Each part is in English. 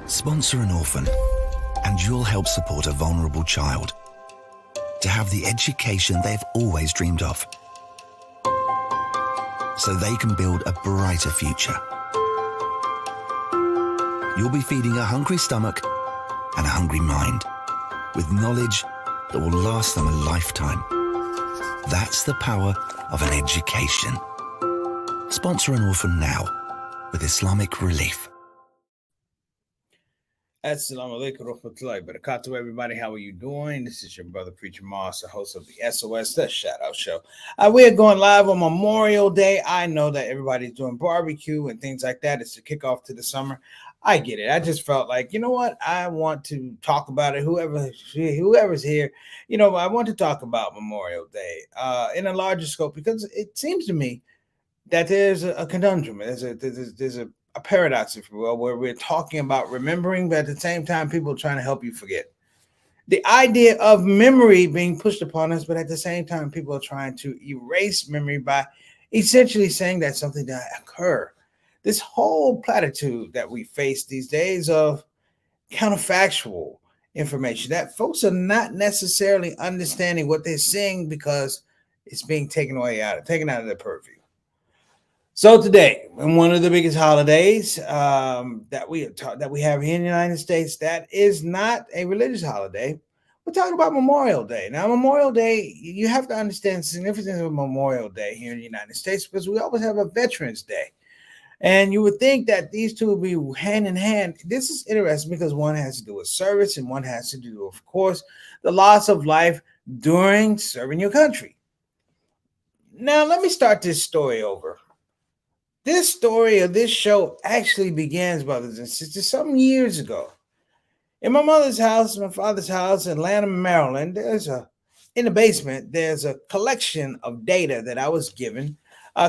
Sponsor an orphan, and you'll help support a vulnerable child to have the education they've always dreamed of, so they can build a brighter future. You'll be feeding a hungry stomach and a hungry mind with knowledge that will last them a lifetime. That's the power of an education. Sponsor an orphan now with Islamic Relief. Assalamu alaikum warahmatullahi wabarakatuh, everybody. How are you doing? This is your brother Preacher Moss, the host of the SOS, the Shout Out Show. We are going live on Memorial Day. I know that everybody's doing barbecue and things like that. It's the kickoff to the summer. I get it. I just felt like, you know what? I want to talk about it. Whoever's here, I want to talk about Memorial Day in a larger scope, because it seems to me that there's a conundrum. There's a paradox, if you will, where we're talking about remembering, but at the same time, people are trying to help you forget. The idea of memory being pushed upon us, but at the same time, people are trying to erase memory by essentially saying that something did occur. This whole platitude that we face these days of counterfactual information, that folks are not necessarily understanding what they're seeing because it's being taken out of their purview. So today, in one of the biggest holidays that we have here in the United States, that is not a religious holiday. We're talking about Memorial Day. Now, Memorial Day, you have to understand the significance of Memorial Day here in the United States, because we always have a Veterans Day. And you would think that these two would be hand in hand. This is interesting because one has to do with service and one has to do, of course, the loss of life during serving your country. Now, let me start this story over. This story of this show actually begins, brothers and sisters, some years ago. In my mother's house, my father's house in Lanham, Maryland, in the basement, there's a collection of data that I was given,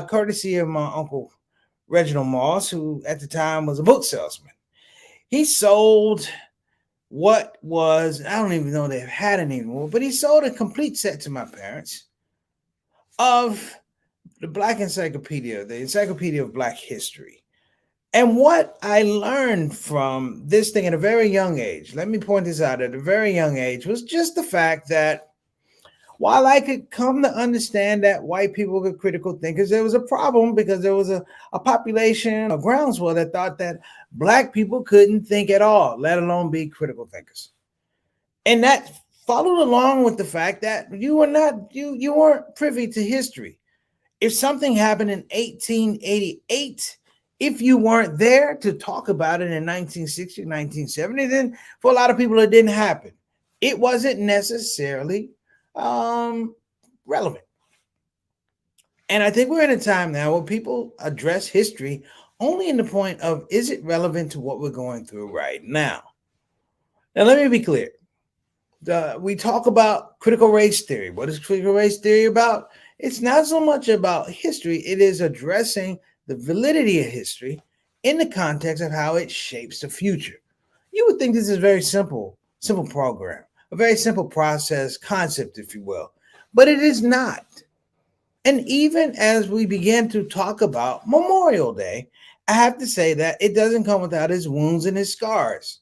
courtesy of my uncle Reginald Moss, who at the time was a book salesman. He sold what was, I don't even know they've had it anymore, but he sold a complete set to my parents of the Black Encyclopedia, the Encyclopedia of Black History. And what I learned from this thing at a very young age, let me point this out, at a very young age, was just the fact that while I could come to understand that white people were critical thinkers, there was a problem because there was a population, a groundswell that thought that Black people couldn't think at all, let alone be critical thinkers. And that followed along with the fact that you weren't privy to history. If something happened in 1888, if you weren't there to talk about it in 1960, 1970, then for a lot of people, it didn't happen. It wasn't necessarily relevant. And I think we're in a time now where people address history only in the point of, is it relevant to what we're going through right now? Now, let me be clear. We talk about critical race theory. What is critical race theory about? It's not so much about history. It is addressing the validity of history in the context of how it shapes the future. You would think this is a very simple program, a very simple process, concept, if you will, but it is not. And even as we begin to talk about Memorial Day, I have to say that it doesn't come without its wounds and its scars.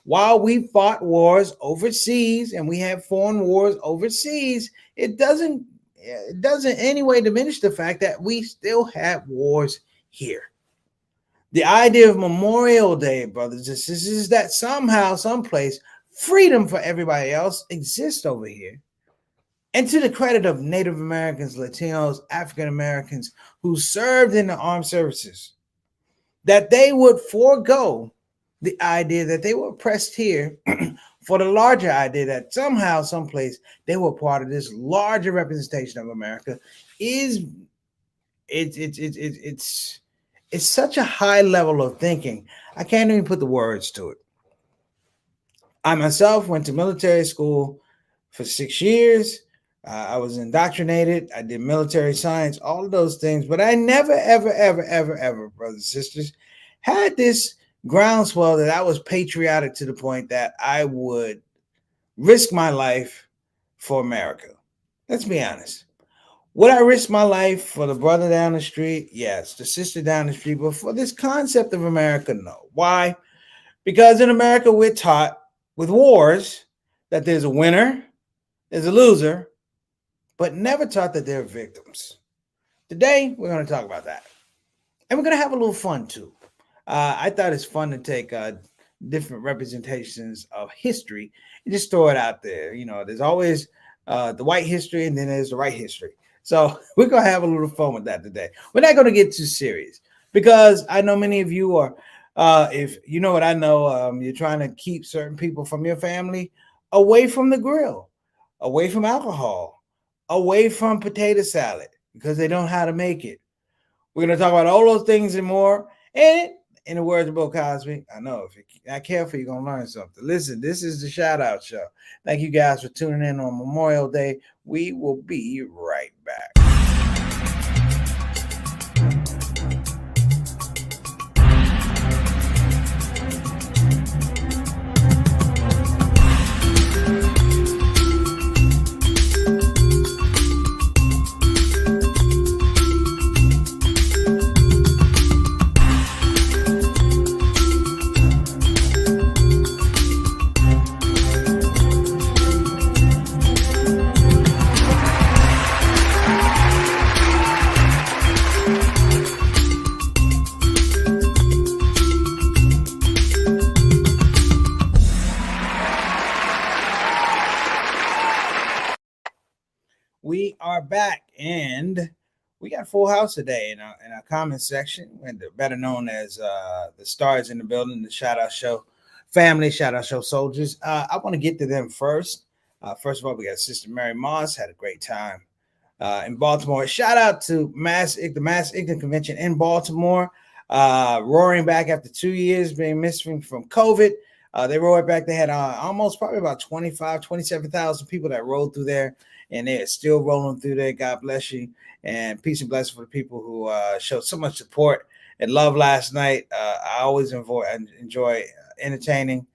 While we fought wars overseas and we have foreign wars overseas, it doesn't in any way diminish the fact that we still have wars here. The idea of Memorial Day, brothers and sisters, is that somehow, someplace, freedom for everybody else exists over here. And to the credit of Native Americans, Latinos, African Americans who served in the armed services, that they would forego the idea that they were oppressed here for the larger idea that somehow, someplace, they were part of this larger representation of America. It's such a high level of thinking. I can't even put the words to it. I myself went to military school for 6 years. I was indoctrinated. I did military science, all of those things. But I never, ever, brothers and sisters, had this groundswell that I was patriotic to the point that I would risk my life for America. Let's be honest. Would I risk my life for the brother down the street? Yes. The sister down the street. But for this concept of America, no. Why? Because in America, we're taught with wars that there's a winner, there's a loser, but never taught that there are victims. Today, we're going to talk about that. And we're going to have a little fun too. I thought it's fun to take different representations of history and just throw it out there. You know, there's always the white history and then there's the right history. So we're going to have a little fun with that today. We're not going to get too serious because I know many of you are, if you know what I know, you're trying to keep certain people from your family away from the grill, away from alcohol, away from potato salad because they don't know how to make it. We're going to talk about all those things and more. And in the words of Bill Cosby, I know if you're not careful, you're going to learn something. Listen, this is the Shout Out Show. Thank you guys for tuning in on Memorial Day. We will be right back. We are back and we got a full house today in our comment section, and better known as the stars in the building, the Shout Out Show family, Shout Out Show soldiers. I want to get to them first. First of all, we got Sister Mary Moss, had a great time in Baltimore. Shout out to the Mass Ignorant Convention in Baltimore, roaring back after 2 years being missing from COVID. They roared back. They had almost probably about 27,000 people that rolled through there. And they're still rolling through there. God bless you. And peace and blessings for the people who showed so much support and love last night. I always enjoy entertaining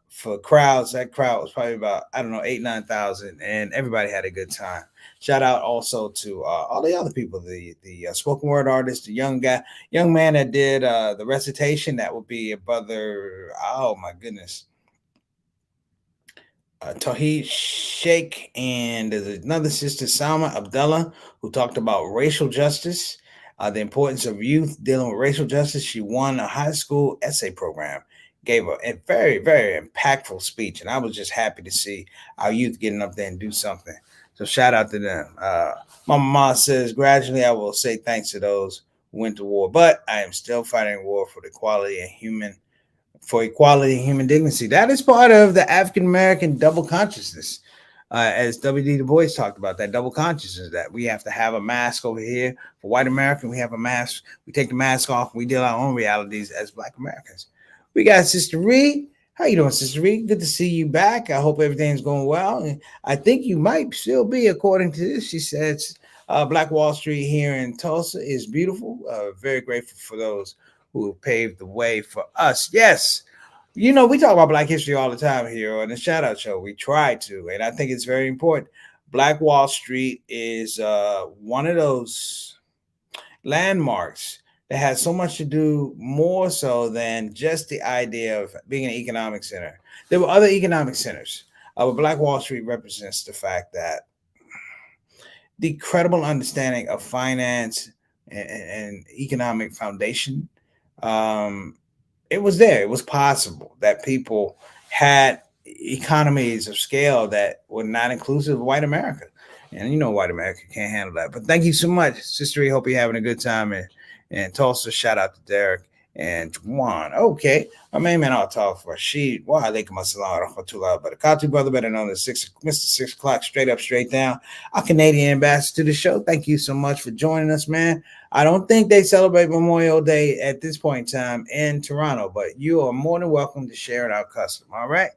for crowds. That crowd was probably about, 8,000-9,000. And everybody had a good time. Shout out also to all the other people, the spoken word artist, the young man that did the recitation. That would be a brother. Oh, my goodness. Tawheed Sheikh, and there's another sister, Salma Abdullah, who talked about racial justice, the importance of youth dealing with racial justice. She won a high school essay program, gave a very, very impactful speech, and I was just happy to see our youth getting up there and do something. So shout out to them. Mama Ma says, gradually I will say thanks to those who went to war, but I am still fighting war for equality and human dignity. That is part of the African American double consciousness, as W.D. Du Bois talked about, that double consciousness, that we have to have a mask over here for white American. We have a mask. We take the mask off. And we deal our own realities as Black Americans. We got Sister Reed. How you doing, Sister Reed? Good to see you back. I hope everything's going well. And I think you might still be, according to this. She says Black Wall Street here in Tulsa is beautiful. Very grateful for those who paved the way for us. Yes. You know, we talk about Black history all the time here on the Shout Out Show. We try to, and I think it's very important. Black Wall Street is one of those landmarks that has so much to do more so than just the idea of being an economic center. There were other economic centers, but Black Wall Street represents the fact that the credible understanding of finance and economic foundation, it was there. It was possible that people had economies of scale that were not inclusive of white America. And you know, white America can't handle that. But thank you so much, Sister. Hope you're having a good time. And Tulsa, shout out to Derek and Juan. Okay. My main man, I'll talk for Rashid. Wa alaikum assalam wa rahmatullah. But Barakatuh, brother, better known as Mr. 6 o'clock, straight up, straight down. Our Canadian ambassador to the show. Thank you so much for joining us, man. I don't think they celebrate Memorial Day at this point in time in Toronto, but you are more than welcome to share in our custom. All right.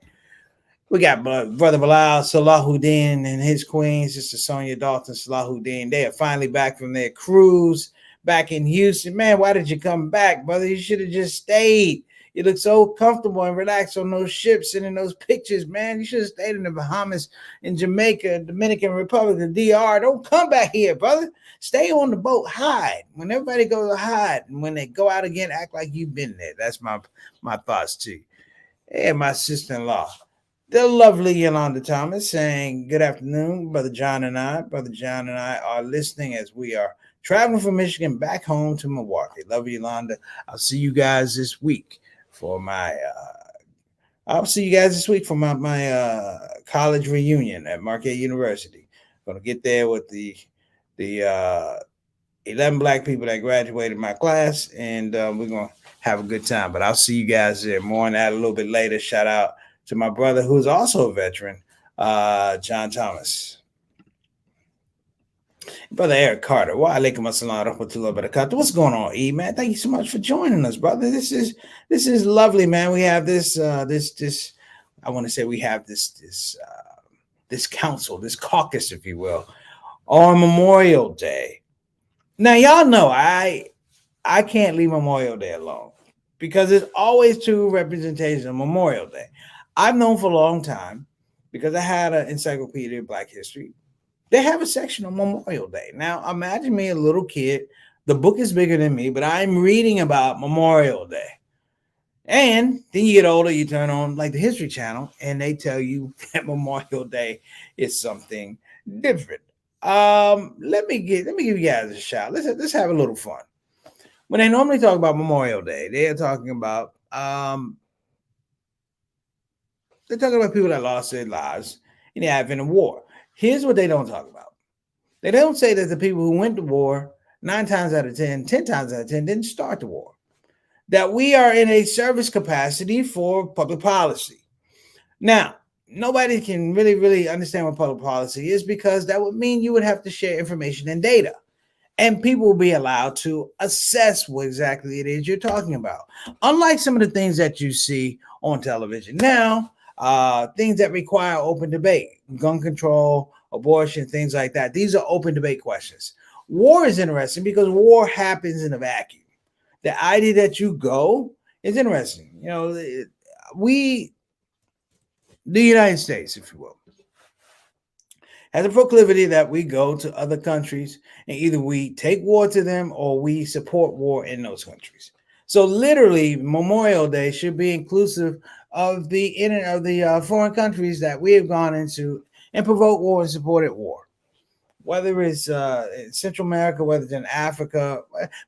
We got Brother Bilal Salahuddin and his queen, Sister Sonia Dalton Salahuddin. They are finally back from their cruise back in Houston. Man, why did you come back, brother? You should have just stayed. You look so comfortable and relaxed on those ships and in those pictures, man. You should have stayed in the Bahamas, in Jamaica, Dominican Republic, the DR. Don't come back here, brother. Stay on the boat, hide. When everybody goes to hide, and when they go out again, act like you've been there. That's my thoughts too. And my sister-in-law, the lovely Yolanda Thomas, saying, good afternoon, Brother John and I. Brother John and I are listening as we are traveling from Michigan back home to Milwaukee. Love you, Yolanda. I'll see you guys this week for my college reunion at Marquette University. Gonna get there with the 11 black people that graduated my class, and we're gonna have a good time. But I'll see you guys there. More on that a little bit later. Shout out to my brother, who's also a veteran, John Thomas. Brother Eric Carter. Wa alaikum assalam wa rahmatullahi wa barakatuh. What's going on, E, man? Thank you so much for joining us, brother. This is lovely, man. We have this I want to say we have this council, this caucus, if you will, on Memorial Day. Now, y'all know I can't leave Memorial Day alone because there's always two representations of Memorial Day. I've known for a long time because I had an encyclopedia of Black history. They have a section on Memorial Day. Now, imagine me, a little kid. The book is bigger than me, but I'm reading about Memorial Day. And then you get older, you turn on like the History Channel, and they tell you that Memorial Day is something different. Let me give you guys a shout. Let's have a little fun. When they normally talk about Memorial Day, they are talking about they're talking about people that lost their lives in the advent of war. Here's what they don't talk about. They don't say that the people who went to war 9 times out of 10, 10 times out of 10 didn't start the war. That we are in a service capacity for public policy. Now, nobody can really understand what public policy is because that would mean you would have to share information and data. And people will be allowed to assess what exactly it is you're talking about. Unlike some of the things that you see on television now, things that require open debate, gun control, abortion, things like that. These are open debate questions. War is interesting because war happens in a vacuum. The idea that you go is interesting. You know, the United States, if you will, has a proclivity that we go to other countries and either we take war to them or we support war in those countries. So literally, Memorial Day should be inclusive of the foreign countries that we have gone into and provoked war and supported war, whether it's in Central America, whether it's in Africa.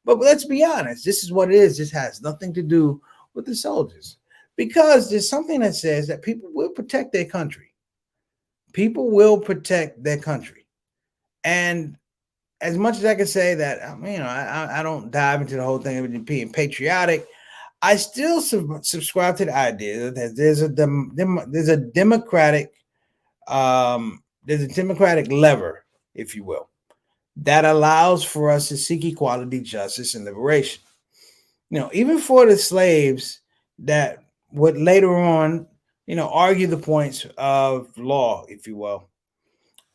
But let's be honest, this is what it is. This has nothing to do with the soldiers because there's something that says that people will protect their country. People will protect their country. And as much as I can say that, I don't dive into the whole thing of being patriotic, I still subscribe to the idea that there's a democratic lever, if you will, that allows for us to seek equality, justice, and liberation. You know, even for the slaves that would later on, argue the points of law, if you will.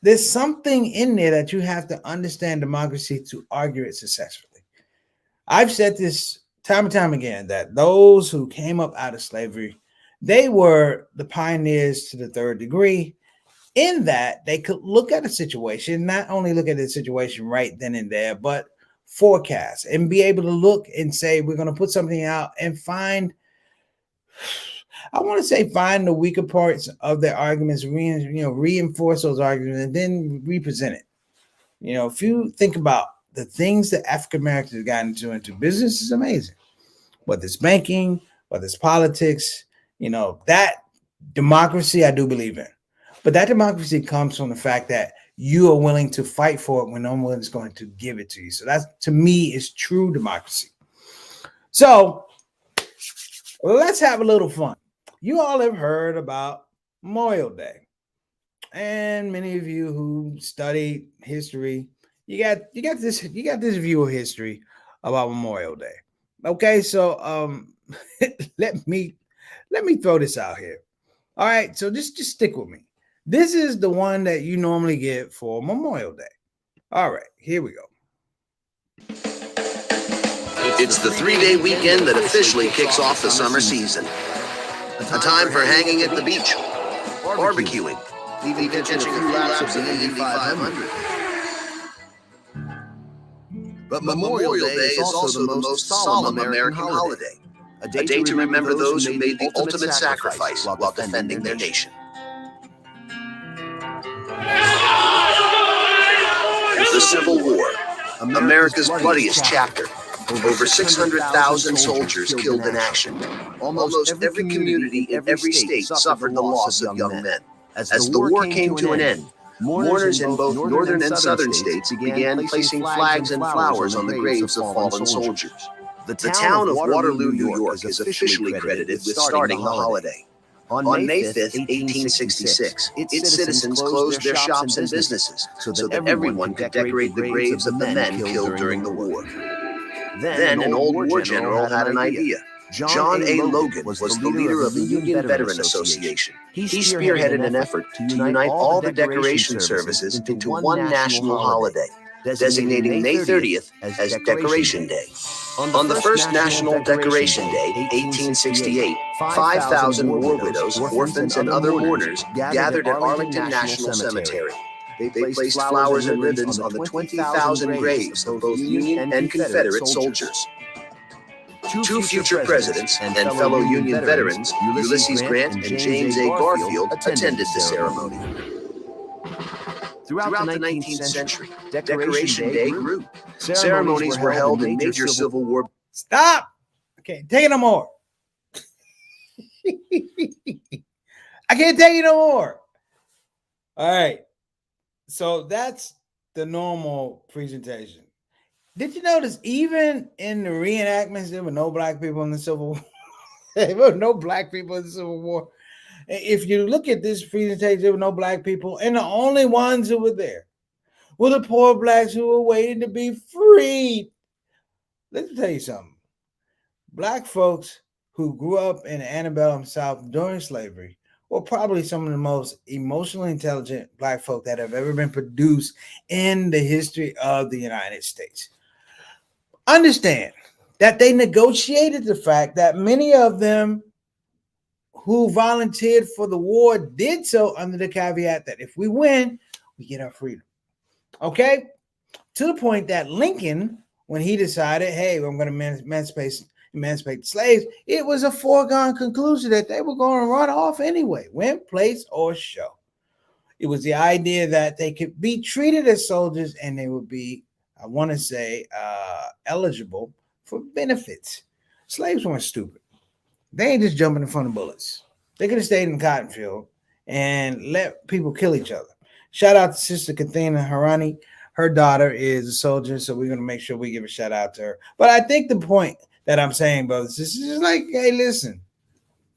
There's something in there that you have to understand democracy to argue it successfully. I've said this time and time again that those who came up out of slavery, they were the pioneers to the third degree in that they could look at a situation, not only look at the situation right then and there, but forecast and be able to look and say, we're going to put something out and find the weaker parts of their arguments, reinforce those arguments and then represent it. If you think about the things that African Americans have gotten into business is amazing. Whether it's banking, whether it's politics, that democracy I do believe in. But that democracy comes from the fact that you are willing to fight for it when no one is going to give it to you. So that, to me, is true democracy. So let's have a little fun. You all have heard about Memorial Day. And many of you who studied history, you got this view of history about Memorial Day. Okay, so let me throw this out here. All right, so just stick with me. This is the one that you normally get for Memorial Day. All right, here we go. It's It's the 3-day weekend that officially kicks off the summer season. A time for hanging at the beach, barbecuing, even catching a few laps of the Indy 500. But Memorial Day is also the most solemn American holiday, a day to remember those who made the ultimate sacrifice while defending their nation. The Civil War, America's bloodiest chapter. Over 600,000 soldiers killed in action. Almost every community in every state suffered the loss of young men. As the war came to an end, mourners in both northern and southern states began placing flags and flowers on the graves of fallen soldiers. The town of Waterloo, New York is officially credited with starting the holiday. On May 5th, 1866, its citizens closed their shops and businesses so that everyone could decorate the graves of the men killed during the war. Then an old war general had an idea. John A. Logan was the leader of the Union Veteran Association. He spearheaded an effort to unite all the decoration services into one national holiday, designating May 30th as Decoration Day. On the first National Decoration Day, 1868, 5,000 war widows, orphans, and other mourners gathered at Arlington National Cemetery. They placed flowers and ribbons on the 20,000 graves of both Union and Confederate soldiers. Two future presidents and fellow Union veterans, Ulysses Grant and James A. Garfield, attended the ceremony. Throughout the 19th century, Decoration Day grew. Ceremonies were held in major Civil War. Stop! Okay, take it no more. I can't take it no more. All right. So that's the normal presentation. Did you notice even in the reenactments, there were no black people in the Civil War? There were no black people in the Civil War. If you look at this presentation, there were no black people. And the only ones who were there were the poor blacks who were waiting to be freed. Let me tell you something. Black folks who grew up in the antebellum South during slavery were probably some of the most emotionally intelligent black folk that have ever been produced in the history of the United States. Understand that they negotiated the fact that many of them who volunteered for the war did so under the caveat that if we win, we get our freedom. Okay? To the point that Lincoln, when he decided, hey, I'm going to emancipate the slaves, it was a foregone conclusion that they were going to run off anyway, win, place, or show. It was the idea that they could be treated as soldiers and they would be, I want to say, eligible for benefits. Slaves weren't stupid. They ain't just jumping in front of bullets. They could have stayed in the cotton field and let people kill each other. Shout out to Sister Kathina Harani. Her daughter is a soldier, so we're going to make sure we give a shout out to her. But I think the point that I'm saying, brothers, this is like, hey, listen,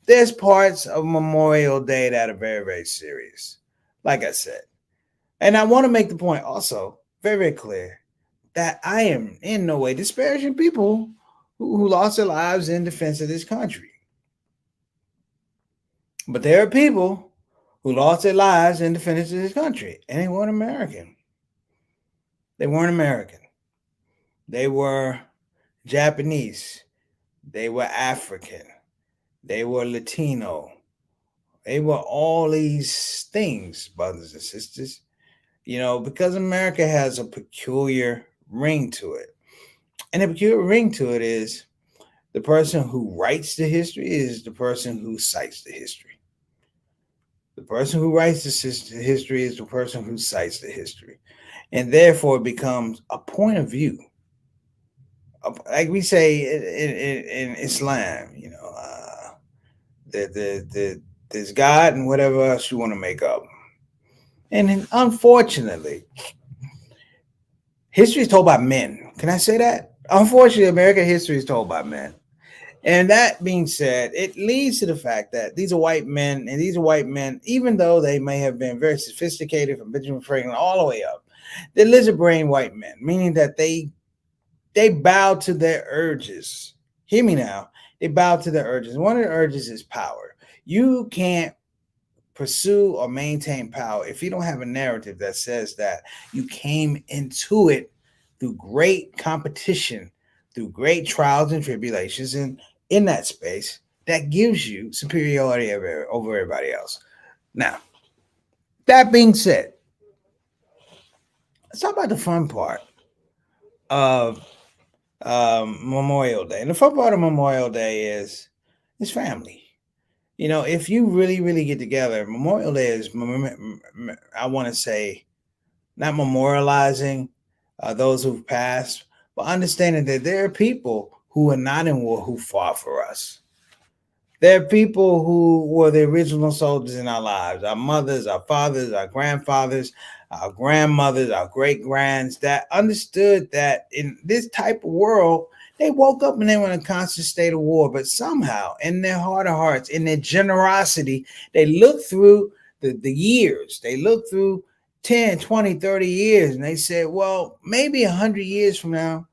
there's parts of Memorial Day that are very, very serious, like I said. And I want to make the point also very, very clear that I am in no way disparaging people who lost their lives in defense of this country. But there are people who lost their lives in defense of this country, and they weren't American. They weren't American. They were Japanese. They were African. They were Latino. They were all these things, brothers and sisters, you know, because America has a peculiar ring to it. And the peculiar ring to it is the person who writes the history is the person who cites the history. The person who writes the history is the person who cites the history. And therefore it becomes a point of view. Like we say in Islam, you know, there's God and whatever else you want to make up. And unfortunately, history is told by men. Can I say that? Unfortunately, American history is told by men. And that being said, it leads to the fact that these are white men, and these are white men, even though they may have been very sophisticated from Benjamin Franklin all the way up, they're lizard brain white men, meaning that they bow to their urges. Hear me now. They bow to their urges. One of the urges is power. You can't pursue or maintain power if you don't have a narrative that says that you came into it through great competition, through great trials and tribulations, and in that space, that gives you superiority over everybody else. Now, that being said, let's talk about the fun part of Memorial Day. And the fun part of Memorial Day is family. You know, if you really, really get together, Memorial Day is, I want to say, not memorializing those who've passed, but understanding that there are people who are not in war who fought for us. There are people who were the original soldiers in our lives, our mothers, our fathers, our grandfathers, our grandmothers, our great grands, that understood that in this type of world, they woke up and they were in a constant state of war. But somehow, in their heart of hearts, in their generosity, they looked through the years. They looked through 10, 20, 30 years, and they said, well, maybe 100 years from now,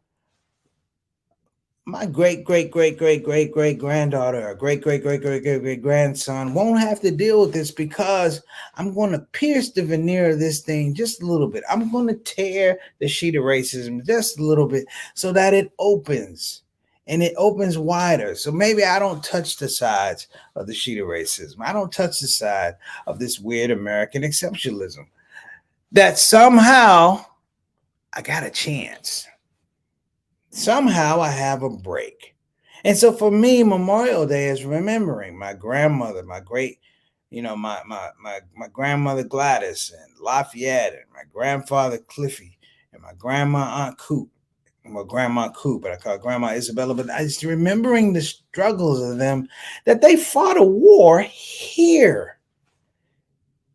my great granddaughter or great grandson won't have to deal with this, because I'm going to pierce the veneer of this thing just a little bit. I'm going to tear the sheet of racism just a little bit so that it opens, and it opens wider. So maybe I don't touch the sides of the sheet of racism. I don't touch the side of this weird American exceptionalism. That somehow I got a chance. Somehow I have a break. And so for me, Memorial Day is remembering my grandmother, my great, my grandmother Gladys and Lafayette, and my grandfather Cliffy, and my Aunt Coop, my grandma Coop, but I call her Grandma Isabella. But I just remembering the struggles of them, that they fought a war here.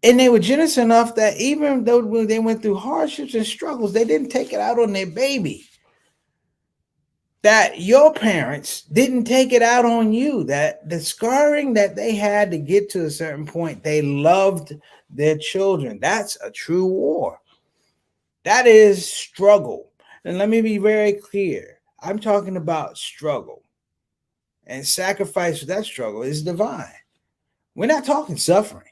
And they were generous enough that even though they went through hardships and struggles, they didn't take it out on their baby. That your parents didn't take it out on you, that the scarring that they had to get to a certain point, they loved their children. That's a true war. That is struggle. And let me be very clear. I'm talking about struggle. And sacrifice for that struggle is divine. We're not talking suffering.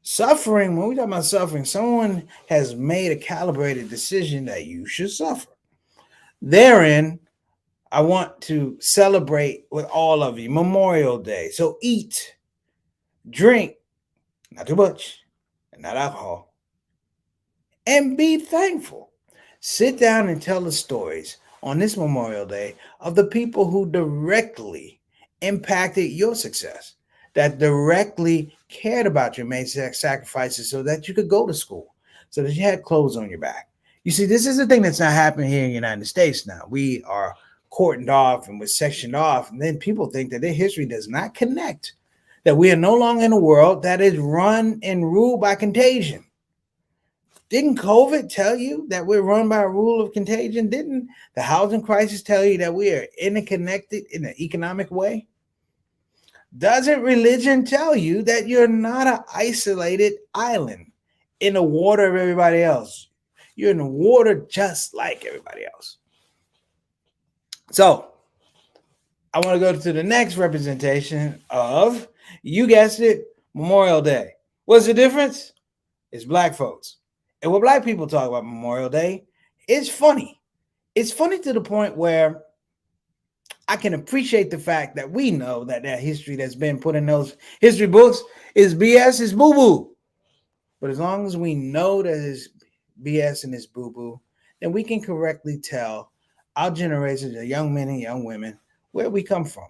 Suffering, when we talk about suffering, someone has made a calibrated decision that you should suffer. Therein, I want to celebrate with all of you Memorial Day. So eat, drink, not too much, and not alcohol, and be thankful. Sit down and tell the stories on this Memorial Day of the people who directly impacted your success, that directly cared about you, made sacrifices so that you could go to school, so that you had clothes on your back. You see, this is the thing that's not happening here in the United States now. We are cordoned off and we're sectioned off, and then people think that their history does not connect, that we are no longer in a world that is run and ruled by contagion. Didn't COVID tell you that we're run by a rule of contagion? Didn't the housing crisis tell you that we are interconnected in an economic way? Doesn't religion tell you that you're not an isolated island in the water of everybody else? You're in the water just like everybody else. So I want to go to the next representation of, you guessed it, Memorial Day. What's the difference? It's black folks. And when black people talk about Memorial Day, it's funny. It's funny to the point where I can appreciate the fact that we know that history that's been put in those history books is BS, is boo-boo. But as long as we know that it's BS and it's boo-boo, then we can correctly tell our generation of young men and young women where we come from.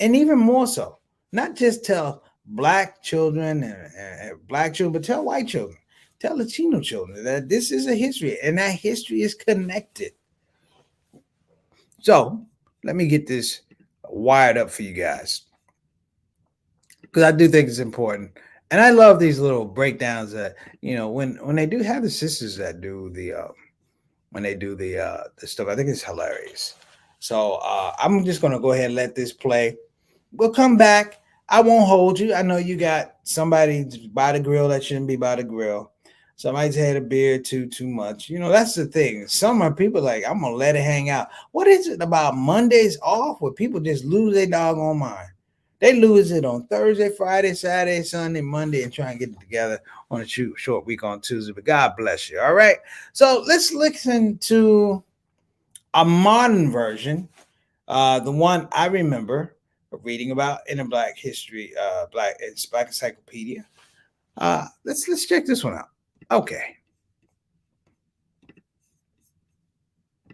And even more so, not just tell black children and black children, but tell white children, tell Latino children that this is a history, and that history is connected. So let me get this wired up for you guys, because I do think it's important. And I love these little breakdowns that, when they do have the sisters that do the stuff, I think it's hilarious. So I'm just going to go ahead and let this play. We'll come back. I won't hold you. I know you got somebody by the grill that shouldn't be by the grill. Somebody's had a beer too much. That's the thing. Some are people like, I'm going to let it hang out. What is it about Mondays off where people just lose their doggone mind? They lose it on Thursday, Friday, Saturday, Sunday, Monday, and try and get it together on a short week on Tuesday. But God bless you. All right. So let's listen to a modern version The one I remember reading about in a Black history, Black Encyclopedia. Let's check this one out. Okay.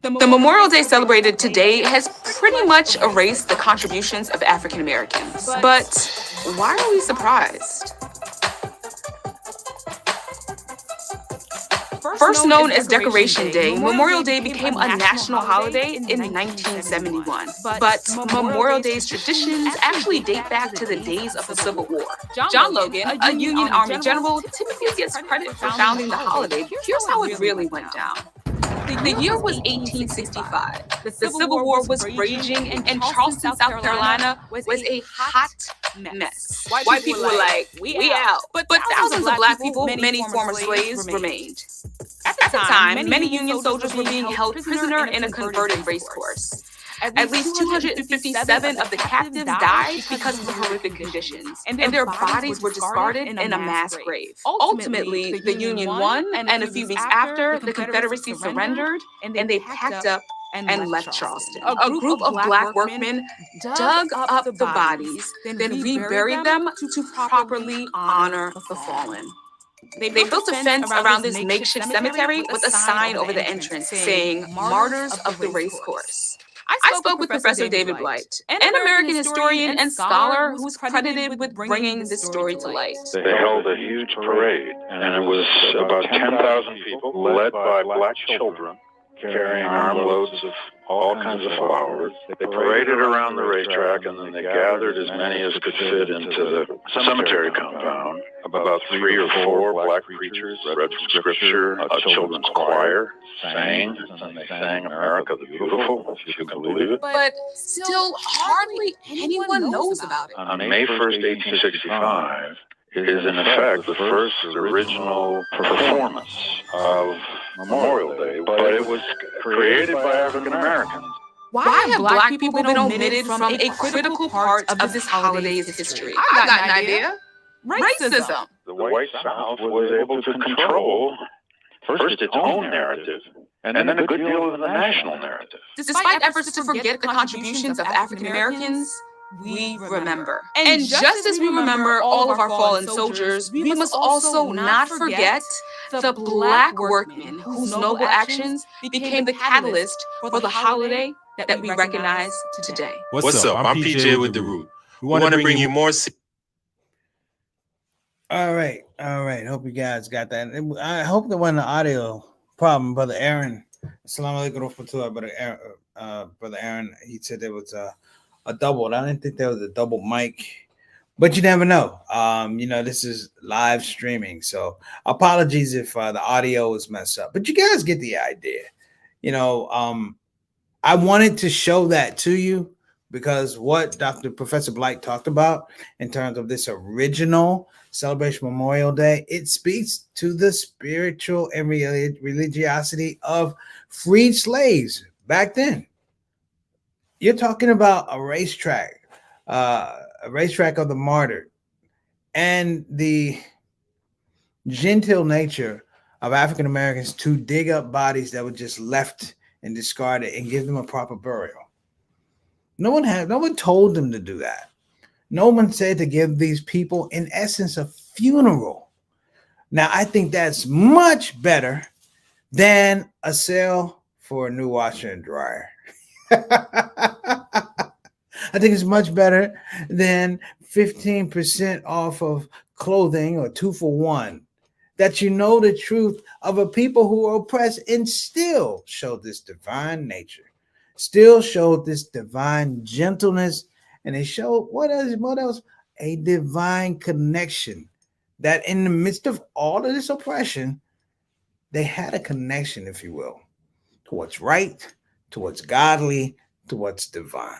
The Memorial Day celebrated today has pretty much erased the contributions of African Americans. But why are we surprised? First known as Decoration Day, Memorial Day became a national holiday in 1971. But Memorial Day's traditions actually date back to the days of the Civil War. John Logan, a Union Army general, typically gets credit for founding the holiday. Here's how it really went down. The year was 1865. The Civil War was raging, and Charleston, South Carolina was a hot mess. White people were like, we out. But thousands of Black people, many former slaves, remained. At the time, many Union soldiers were being held prisoner in a converted racecourse. At least 257 of the captives died because of the horrific conditions, and their bodies were discarded in a mass grave. Ultimately, the Union won, and a few weeks after, the Confederacy surrendered, and they packed up and left Charleston. A group of Black workmen dug up the bodies, then reburied them to properly honor the fallen. They built a fence around this makeshift cemetery with a sign over the entrance saying, "Martyrs of the Racecourse." I spoke with Professor David Blight, an American historian and scholar who's credited with bringing this story to light. They held a huge parade, and it was about 10,000 people led by Black children carrying armloads of all kinds of flowers. They paraded around the racetrack, and then they gathered as many as could fit into the cemetery compound. About 3 or 4 Black preachers read from scripture. A children's choir sang, and they sang "America the Beautiful," if you can believe it. But still, hardly anyone knows about it. On May 1st, 1865, it is in effect the first original performance of Memorial Day, but it was created by African Americans. Why have Black people been omitted from a critical part of this holiday's history? I got an idea. Racism. The white South was able to control first its own narrative, and then a good deal of the national narrative. Despite efforts to forget the contributions of African Americans, we remember. And just as we remember all of our fallen soldiers, we must also not forget the Black workmen whose noble actions became the catalyst for the holiday that we recognize today. What's up? I'm PJ with The Root. We want to bring you more. All right. Hope you guys got that. I hope there wasn't an audio problem, Brother Aaron. Assalamu alaikum, Brother Aaron. He said there was a double. I didn't think there was a double mic, but you never know. This is live streaming, so apologies if the audio is messed up. But you guys get the idea. I wanted to show that to you because what Professor Blight talked about in terms of this original celebration Memorial Day, it speaks to the spiritual and religiosity of freed slaves back then. You're talking about a racetrack of the martyred, and the genteel nature of African Americans to dig up bodies that were just left and discarded and give them a proper burial. No one told them to do that. No one said to give these people, in essence, a funeral. Now, I think that's much better than a sale for a new washer and dryer. I think it's much better than 15% off of clothing or 2 for 1. That you know the truth of a people who are oppressed and still show this divine nature, still show this divine gentleness, and they show what else? A divine connection. That in the midst of all of this oppression, they had a connection, if you will, to what's right, to what's godly, to what's divine.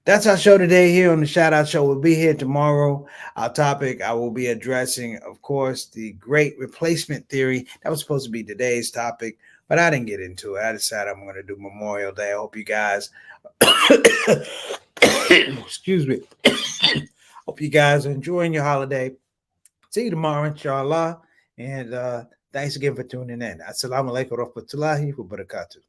That's our show today here on the Shout Out Show. We'll be here tomorrow. Our topic, I will be addressing, of course, the great replacement theory. That was supposed to be today's topic, but I didn't get into it. I decided I'm going to do Memorial Day. I hope you guys, excuse me, hope you guys are enjoying your holiday. See you tomorrow, inshallah. And thanks again for tuning in. Assalamu alaikum wa rahmatullahi wa barakatuh.